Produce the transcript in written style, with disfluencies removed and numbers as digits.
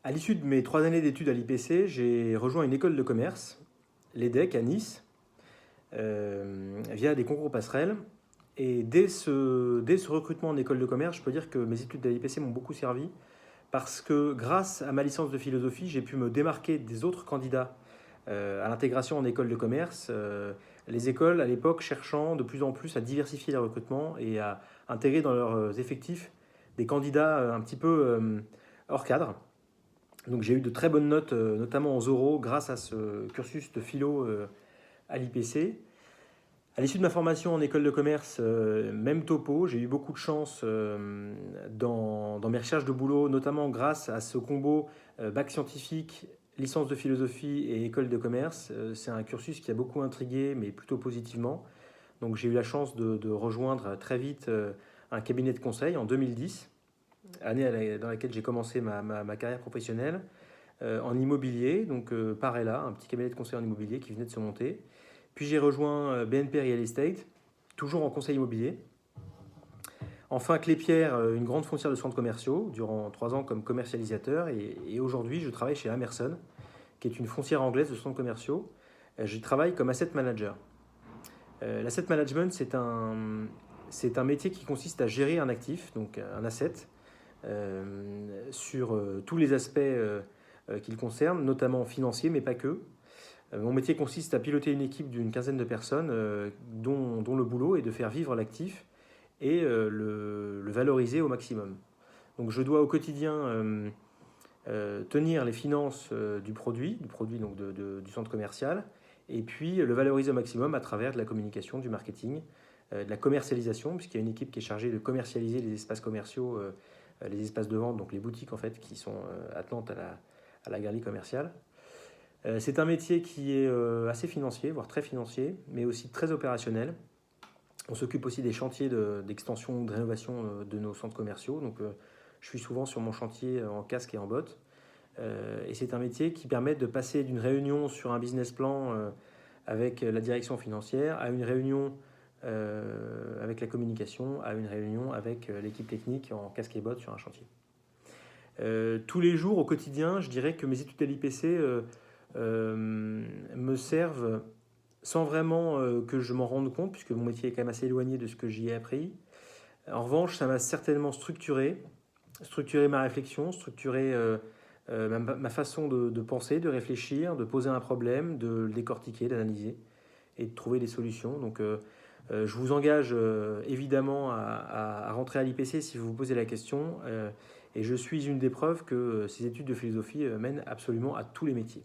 À l'issue de mes 3 années d'études à l'IPC, j'ai rejoint une école de commerce, l'EDEC à Nice, via des concours passerelles. Et dès ce recrutement en école de commerce, je peux dire que mes études à l'IPC m'ont beaucoup servi parce que grâce à ma licence de philosophie, j'ai pu me démarquer des autres candidats à l'intégration en école de commerce. Les écoles, à l'époque, cherchant de plus en plus à diversifier les recrutements et à intégrer dans leurs effectifs des candidats un petit peu hors cadre. Donc j'ai eu de très bonnes notes, notamment en oraux, grâce à ce cursus de philo à l'IPC. À l'issue de ma formation en école de commerce, même topo, j'ai eu beaucoup de chance dans mes recherches de boulot, notamment grâce à ce combo bac scientifique, licence de philosophie et école de commerce. C'est un cursus qui a beaucoup intrigué, mais plutôt positivement. Donc j'ai eu la chance de rejoindre très vite un cabinet de conseil en 2010, année dans laquelle j'ai commencé ma carrière professionnelle en immobilier, donc Parella, un petit cabinet de conseil en immobilier qui venait de se monter. Puis j'ai rejoint BNP Real Estate, toujours en conseil immobilier. Enfin, Clépierre, une grande foncière de centres commerciaux, durant 3 ans comme commercialisateur. Et aujourd'hui, je travaille chez Amerson, qui est une foncière anglaise de centres commerciaux. Je travaille comme asset manager. L'asset management, c'est un métier qui consiste à gérer un actif, donc un asset, sur tous les aspects qu'il concerne, notamment financiers, mais pas que. Mon métier consiste à piloter une équipe d'une quinzaine de personnes dont le boulot est de faire vivre l'actif et le valoriser au maximum. Donc je dois au quotidien tenir les finances du produit donc du centre commercial, et puis le valoriser au maximum à travers de la communication, du marketing, de la commercialisation, puisqu'il y a une équipe qui est chargée de commercialiser les espaces commerciaux, les espaces de vente, donc les boutiques en fait, qui sont attenantes à la galerie commerciale. C'est un métier qui est assez financier, voire très financier, mais aussi très opérationnel. On s'occupe aussi des chantiers d'extension, de rénovation de nos centres commerciaux. Donc, je suis souvent sur mon chantier en casque et en bottes. Et c'est un métier qui permet de passer d'une réunion sur un business plan avec la direction financière à une réunion avec la communication, à une réunion avec l'équipe technique en casque et bottes sur un chantier. Tous les jours, au quotidien, je dirais que mes études à l'IPC me servent sans vraiment que je m'en rende compte, puisque mon métier est quand même assez éloigné de ce que j'y ai appris. En revanche, ça m'a certainement structuré ma réflexion, structuré ma façon de penser, de réfléchir, de poser un problème, de le décortiquer, d'analyser et de trouver des solutions. Donc, je vous engage évidemment à rentrer à l'IPC si vous vous posez la question. Et je suis une des preuves que ces études de philosophie mènent absolument à tous les métiers.